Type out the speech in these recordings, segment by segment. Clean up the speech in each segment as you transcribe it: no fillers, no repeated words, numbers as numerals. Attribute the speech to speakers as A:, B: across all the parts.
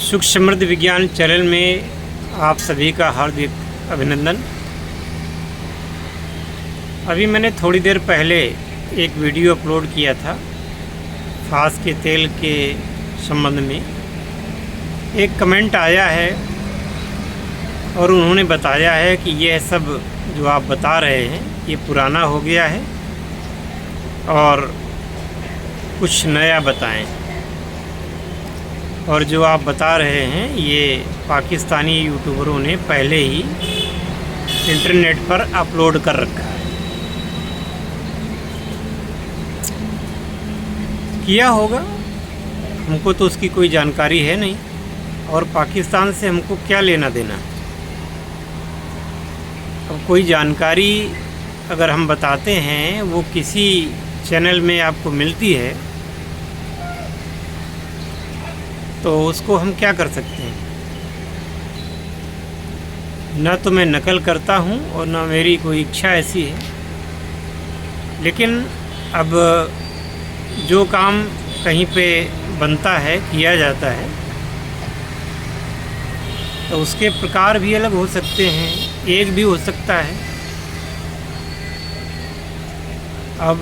A: सुख समृद्ध विज्ञान चैनल में आप सभी का हार्दिक अभिनंदन। अभी मैंने थोड़ी देर पहले एक वीडियो अपलोड किया था फास के तेल के संबंध में। एक कमेंट आया है और उन्होंने बताया है कि यह सब जो आप बता रहे हैं ये पुराना हो गया है और कुछ नया बताएं। और जो आप बता रहे हैं ये पाकिस्तानी यूट्यूबरों ने पहले ही इंटरनेट पर अपलोड कर रखा है। किया होगा, हमको तो उसकी कोई जानकारी है नहीं और पाकिस्तान से हमको क्या लेना देना। अब कोई जानकारी अगर हम बताते हैं वो किसी चैनल में आपको मिलती है तो उसको हम क्या कर सकते हैं। न तो मैं नकल करता हूँ और न मेरी कोई इच्छा ऐसी है, लेकिन अब जो काम कहीं पे बनता है किया जाता है तो उसके प्रकार भी अलग हो सकते हैं, एक भी हो सकता है। अब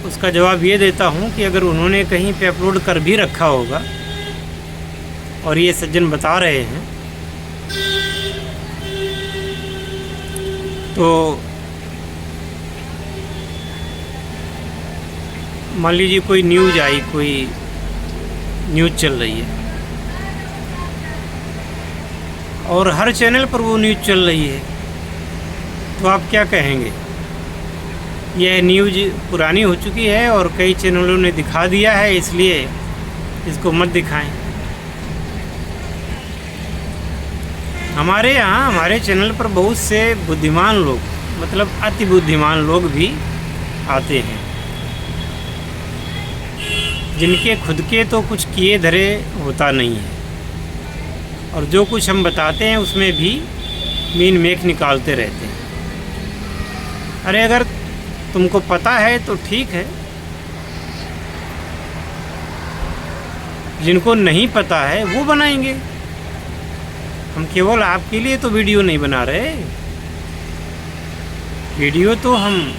A: उसका जवाब ये देता हूँ कि अगर उन्होंने कहीं पे अपलोड कर भी रखा होगा और ये सज्जन बता रहे हैं तो मान लीजिए कोई न्यूज़ आई, कोई न्यूज़ चल रही है और हर चैनल पर वो न्यूज़ चल रही है, तो आप क्या कहेंगे। यह न्यूज़ पुरानी हो चुकी है और कई चैनलों ने दिखा दिया है, इसलिए इसको मत दिखाएं। हमारे यहाँ हमारे चैनल पर बहुत से बुद्धिमान लोग, मतलब अति बुद्धिमान लोग भी आते हैं जिनके खुद के तो कुछ किए धरे होता नहीं है और जो कुछ हम बताते हैं उसमें भी मीन मेख निकालते रहते हैं। अरे अगर तुमको पता है तो ठीक है, जिनको नहीं पता है वो बनाएंगे। हम केवल आपके लिए तो वीडियो नहीं बना रहे, वीडियो तो हम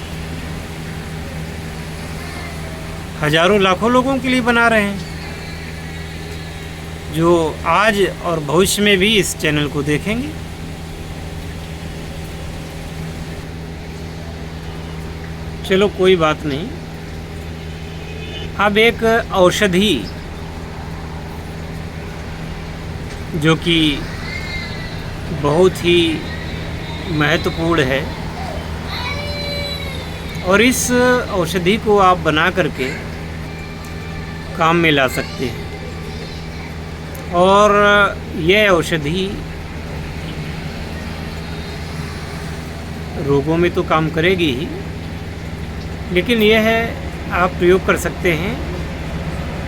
A: हजारों लाखों लोगों के लिए बना रहे हैं जो आज और भविष्य में भी इस चैनल को देखेंगे। चलो कोई बात नहीं। अब एक औषधि जो कि बहुत ही महत्वपूर्ण है और इस औषधि को आप बना करके काम में ला सकते हैं और यह औषधि रोगों में तो काम करेगी ही, लेकिन यह है आप प्रयोग कर सकते हैं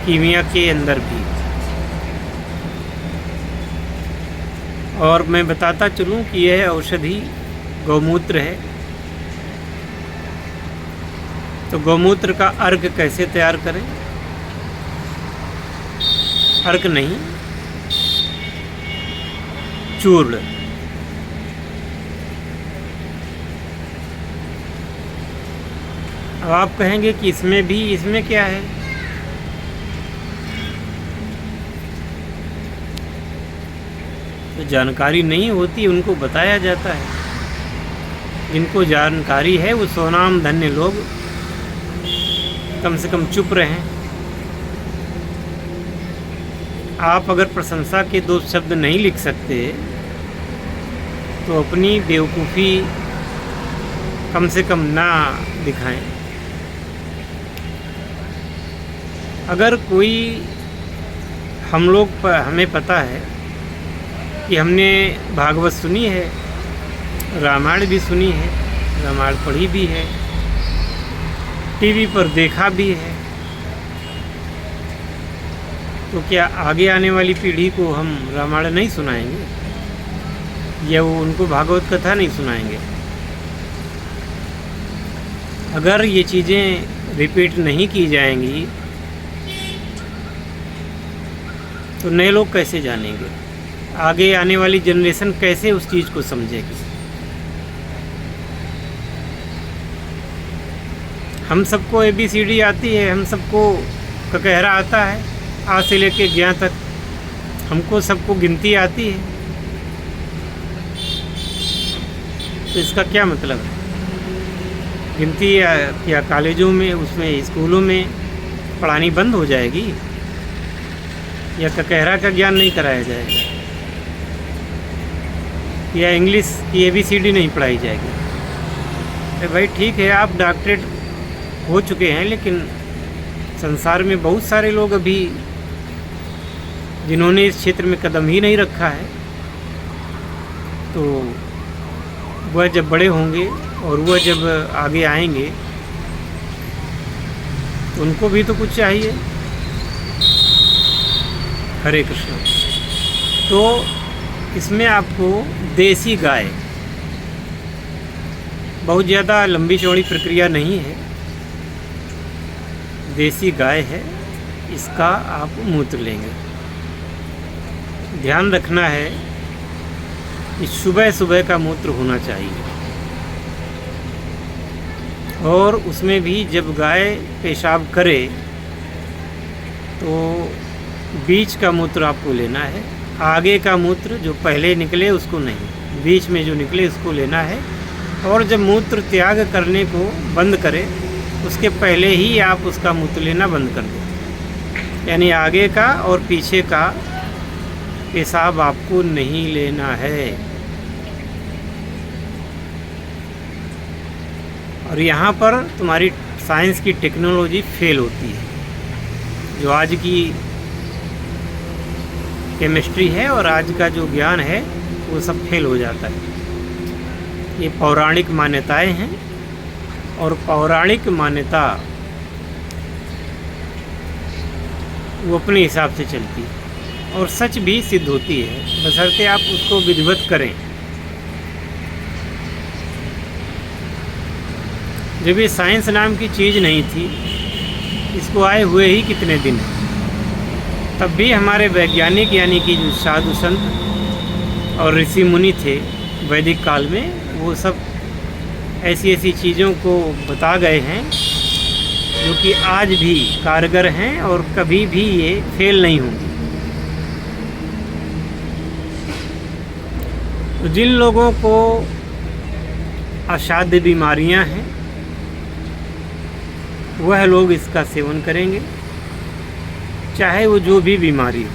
A: कीमिया के अंदर भी। और मैं बताता चलूं कि यह औषधि गौमूत्र है। तो गौमूत्र का अर्क कैसे तैयार करें। अर्क नहीं, चूर्ण। अब आप कहेंगे कि इसमें क्या है। तो जानकारी नहीं होती उनको बताया जाता है, जिनको जानकारी है वो सोनाम धन्य लोग कम से कम चुप रहें। आप अगर प्रशंसा के दो शब्द नहीं लिख सकते तो अपनी बेवकूफ़ी कम से कम ना दिखाएं। अगर कोई हम लोग पर हमें पता है कि हमने भागवत सुनी है, रामायण भी सुनी है, रामायण पढ़ी भी है, टीवी पर देखा भी है, तो क्या आगे आने वाली पीढ़ी को हम रामायण नहीं सुनाएंगे या वो उनको भागवत कथा नहीं सुनाएंगे। अगर ये चीज़ें रिपीट नहीं की जाएंगी तो नए लोग कैसे जानेंगे, आगे आने वाली जनरेशन कैसे उस चीज़ को समझेगी। हम सबको ABCD आती है, हम सबको ककहरा आता है, आ से लेके ज्ञा तक हमको सबको गिनती आती है। तो इसका क्या मतलब है? गिनती या कॉलेजों में, उसमें स्कूलों में पढ़ानी बंद हो जाएगी, या ककहरा का ज्ञान नहीं कराया जाएगा, या इंग्लिश की ABCD नहीं पढ़ाई जाएगी? अरे भाई ठीक है, आप डॉक्टरेट हो चुके हैं, लेकिन संसार में बहुत सारे लोग अभी जिन्होंने इस क्षेत्र में कदम ही नहीं रखा है, तो वह जब बड़े होंगे और वह जब आगे आएंगे तो उनको भी तो कुछ चाहिए। हरे कृष्ण। तो इसमें आपको देसी गाय, बहुत ज़्यादा लंबी चौड़ी प्रक्रिया नहीं है, देसी गाय है, इसका आप मूत्र लेंगे। ध्यान रखना है कि सुबह सुबह का मूत्र होना चाहिए, और उसमें भी जब गाय पेशाब करे तो बीच का मूत्र आपको लेना है, आगे का मूत्र जो पहले निकले उसको नहीं, बीच में जो निकले उसको लेना है। और जब मूत्र त्याग करने को बंद करे उसके पहले ही आप उसका मूत्र लेना बंद कर दें, यानी आगे का और पीछे का पेशाब आपको नहीं लेना है। और यहाँ पर तुम्हारी साइंस की टेक्नोलॉजी फेल होती है, जो आज की केमिस्ट्री है और आज का जो ज्ञान है वो सब फेल हो जाता है। ये पौराणिक मान्यताएं हैं, और पौराणिक मान्यता वो अपने हिसाब से चलती है और सच भी सिद्ध होती है, बशर्ते आप उसको विधिवत करें। जब ये साइंस नाम की चीज़ नहीं थी, इसको आए हुए ही कितने दिन, तब भी हमारे वैज्ञानिक यानी कि जो साधु संत और ऋषि मुनि थे वैदिक काल में, वो सब ऐसी ऐसी चीज़ों को बता गए हैं जो कि आज भी कारगर हैं और कभी भी ये फेल नहीं होंगी। तो जिन लोगों को असाध्य बीमारियां हैं वह लोग इसका सेवन करेंगे, चाहे वो जो भी बीमारी हो।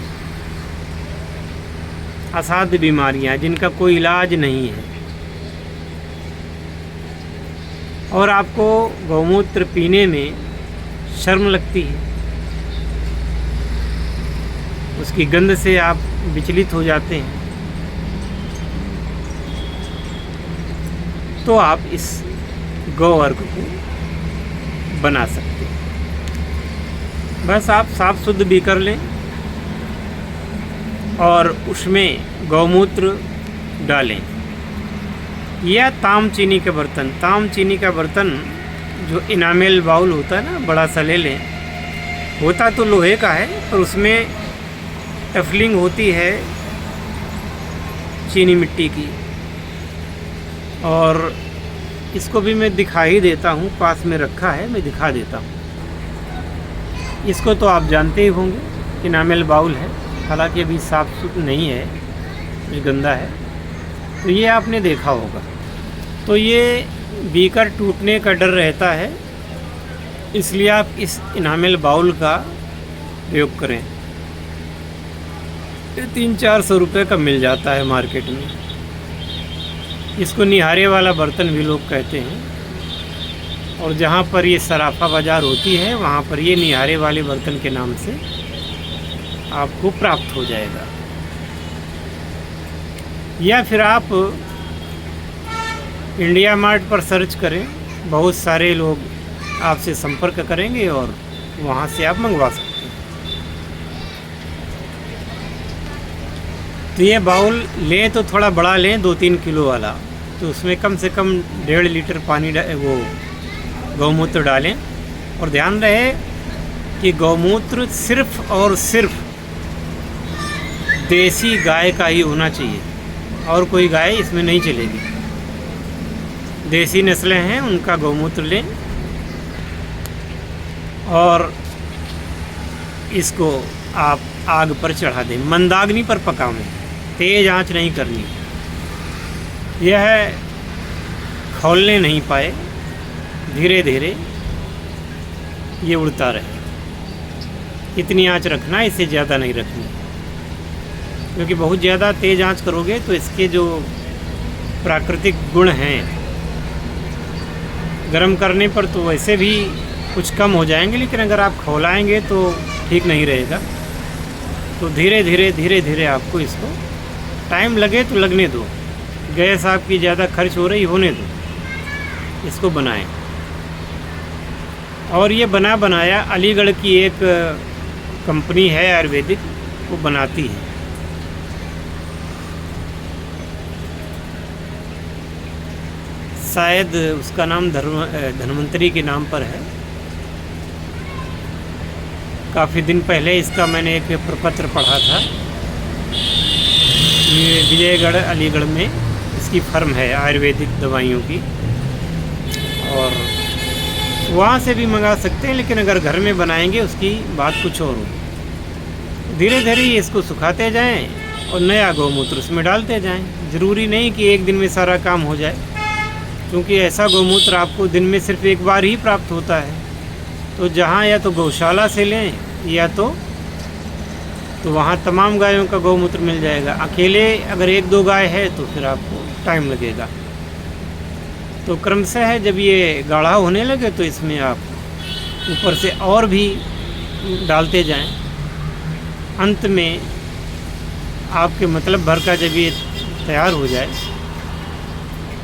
A: असाध्य बीमारियां जिनका कोई इलाज नहीं है, और आपको गौमूत्र पीने में शर्म लगती है, उसकी गंध से आप विचलित हो जाते हैं, तो आप इस गौवर्ग को बना सकते हैं। बस आप साफ शुद्ध भी कर लें और उसमें गौमूत्र डालें, या ताम चीनी का बर्तन, ताम चीनी का बर्तन जो इनामेल बाउल होता है ना, बड़ा सा ले लें। होता तो लोहे का है पर उसमें टफलिंग होती है चीनी मिट्टी की, और इसको भी मैं दिखा ही देता हूँ, पास में रखा है, मैं दिखा देता हूँ। इसको तो आप जानते ही होंगे, इनामेल बाउल है, हालांकि अभी साफ सुथरा नहीं है, कुछ गंदा है, तो ये आपने देखा होगा। तो ये बीकर टूटने का डर रहता है, इसलिए आप इस इनामेल बाउल का प्रयोग करें। ये 300-400 रुपये का मिल जाता है मार्केट में। इसको निहारे वाला बर्तन भी लोग कहते हैं, और जहाँ पर ये सराफा बाज़ार होती है वहाँ पर ये निहारे वाले बर्तन के नाम से आपको प्राप्त हो जाएगा। या फिर आप इंडिया मार्ट पर सर्च करें, बहुत सारे लोग आपसे संपर्क करेंगे और वहाँ से आप मंगवा सकते हैं। तो ये बाउल लें तो थोड़ा बड़ा लें, 2-3 किलो वाला, तो उसमें कम से कम 1.5 लीटर पानी वो गौमूत्र डालें। और ध्यान रहे कि गौमूत्र सिर्फ और सिर्फ देसी गाय का ही होना चाहिए, और कोई गाय इसमें नहीं चलेगी। देसी नस्लें हैं उनका गौमूत्र लें और इसको आप आग पर चढ़ा दें। मंदाग्नि पर पकावें, तेज़ आंच नहीं करनी। यह खौलने नहीं पाए, धीरे धीरे ये उड़ता रहे। इतनी आंच रखना, इससे ज़्यादा नहीं रखनी, क्योंकि बहुत ज़्यादा तेज़ आंच करोगे तो इसके जो प्राकृतिक गुण हैं गर्म करने पर तो वैसे भी कुछ कम हो जाएंगे, लेकिन अगर आप खौलाएंगे तो ठीक नहीं रहेगा। तो धीरे धीरे आपको इसको, टाइम लगे तो लगने दो, गैस आपकी ज़्यादा खर्च हो रही होने दो, इसको बनाएं। और ये बनाया अलीगढ़ की एक कंपनी है आयुर्वेदिक, वो बनाती है। शायद उसका नाम धन्वंतरी के नाम पर है। काफ़ी दिन पहले इसका मैंने एक प्रपत्र पढ़ा था। ये विजयगढ़ अलीगढ़ में इसकी फर्म है आयुर्वेदिक दवाइयों की, और वहाँ से भी मंगा सकते हैं, लेकिन अगर घर में बनाएंगे उसकी बात कुछ और हो। धीरे धीरे इसको सुखाते जाएं और नया गौमूत्र उसमें डालते जाएं। ज़रूरी नहीं कि एक दिन में सारा काम हो जाए, क्योंकि ऐसा गौमूत्र आपको दिन में सिर्फ एक बार ही प्राप्त होता है। तो जहाँ या तो गौशाला से लें या तो वहाँ तमाम गायों का गौमूत्र मिल जाएगा। अकेले अगर एक दो गाय है तो फिर आपको टाइम लगेगा। तो क्रमशः जब ये गाढ़ा होने लगे तो इसमें आप ऊपर से और भी डालते जाएं। अंत में आपके मतलब भर का जब ये तैयार हो जाए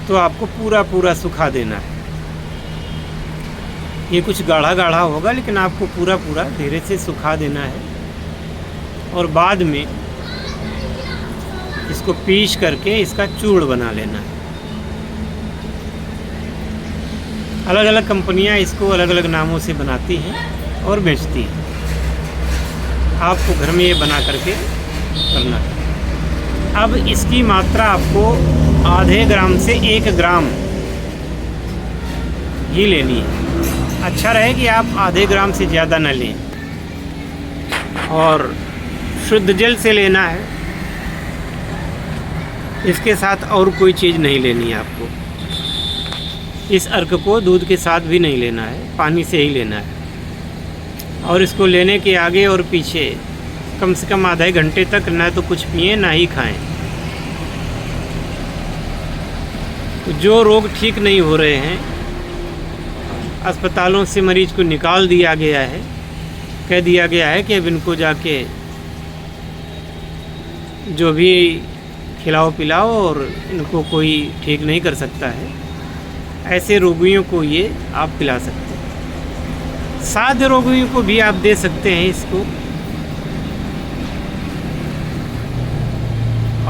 A: तो आपको पूरा सुखा देना है। ये कुछ गाढ़ा होगा, लेकिन आपको पूरा धीरे से सुखा देना है। और बाद में इसको पीस करके इसका चूर्ण बना लेना है। अलग अलग कंपनियां इसको अलग अलग नामों से बनाती हैं और बेचती हैं। आपको घर में ये बना करके करना है। अब इसकी मात्रा आपको आधे ग्राम से 1 ग्राम ही लेनी है। अच्छा रहे कि आप आधे ग्राम से ज़्यादा न लें, और शुद्ध जल से लेना है। इसके साथ और कोई चीज़ नहीं लेनी है आपको। इस अर्क को दूध के साथ भी नहीं लेना है, पानी से ही लेना है। और इसको लेने के आगे और पीछे कम से कम आधे घंटे तक ना तो कुछ पिएं ना ही खाएं। तो जो रोग ठीक नहीं हो रहे हैं, अस्पतालों से मरीज को निकाल दिया गया है, कह दिया गया है कि अब इनको जाके जो भी खिलाओ पिलाओ और इनको कोई ठीक नहीं कर सकता है, ऐसे रोगियों को ये आप पिला सकते हैं। साध्य रोगियों को भी आप दे सकते हैं इसको।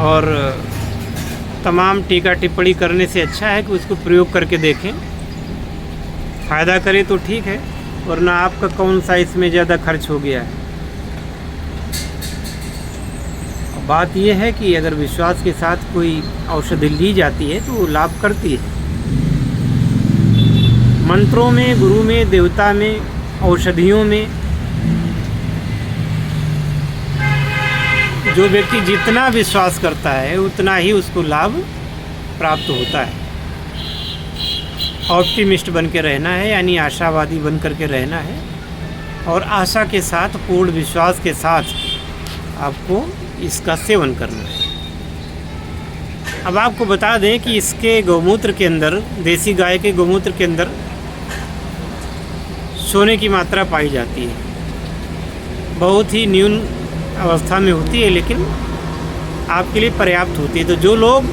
A: और तमाम टीका टिप्पणी करने से अच्छा है कि उसको प्रयोग करके देखें। फ़ायदा करे तो ठीक है, वरना आपका कौन सा इसमें ज़्यादा खर्च हो गया है। बात यह है कि अगर विश्वास के साथ कोई औषधि ली जाती है तो वो लाभ करती है। मंत्रों में, गुरु में, देवता में, औषधियों में जो व्यक्ति जितना विश्वास करता है उतना ही उसको लाभ प्राप्त होता है। ऑप्टिमिस्ट बन के रहना है, यानी आशावादी बन करके रहना है, और आशा के साथ, पूर्ण विश्वास के साथ आपको इसका सेवन करना है। अब आपको बता दें कि इसके गौमूत्र के अंदर, देसी गाय के गौमूत्र के अंदर सोने की मात्रा पाई जाती है। बहुत ही न्यून अवस्था में होती है, लेकिन आपके लिए पर्याप्त होती है। तो जो लोग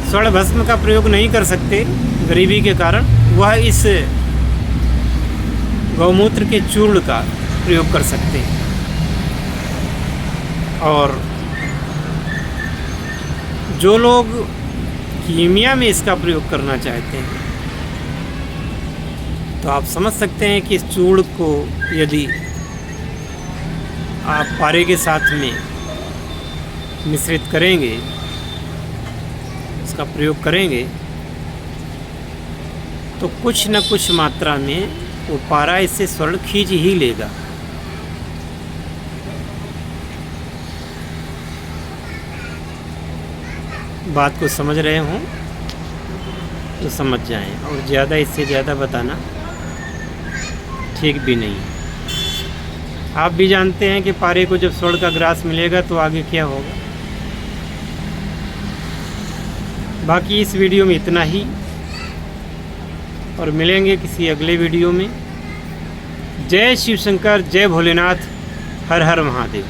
A: स्वर्ण भस्म का प्रयोग नहीं कर सकते गरीबी के कारण, वह इस गौमूत्र के चूर्ण का प्रयोग कर सकते हैं। और जो लोग कीमिया में इसका प्रयोग करना चाहते हैं, तो आप समझ सकते हैं कि इस चूर्ण को यदि आप पारे के साथ में मिश्रित करेंगे, इसका प्रयोग करेंगे, तो कुछ न कुछ मात्रा में वो पारा इससे स्वर्ण खींच ही लेगा। बात को समझ रहे हों तो समझ जाएं, और ज़्यादा इससे ज़्यादा बताना ठीक भी नहीं। आप भी जानते हैं कि पारे को जब स्वर्ण का ग्रास मिलेगा तो आगे क्या होगा। बाकी इस वीडियो में इतना ही, और मिलेंगे किसी अगले वीडियो में। जय शिव शंकर, जय भोलेनाथ, हर हर महादेव।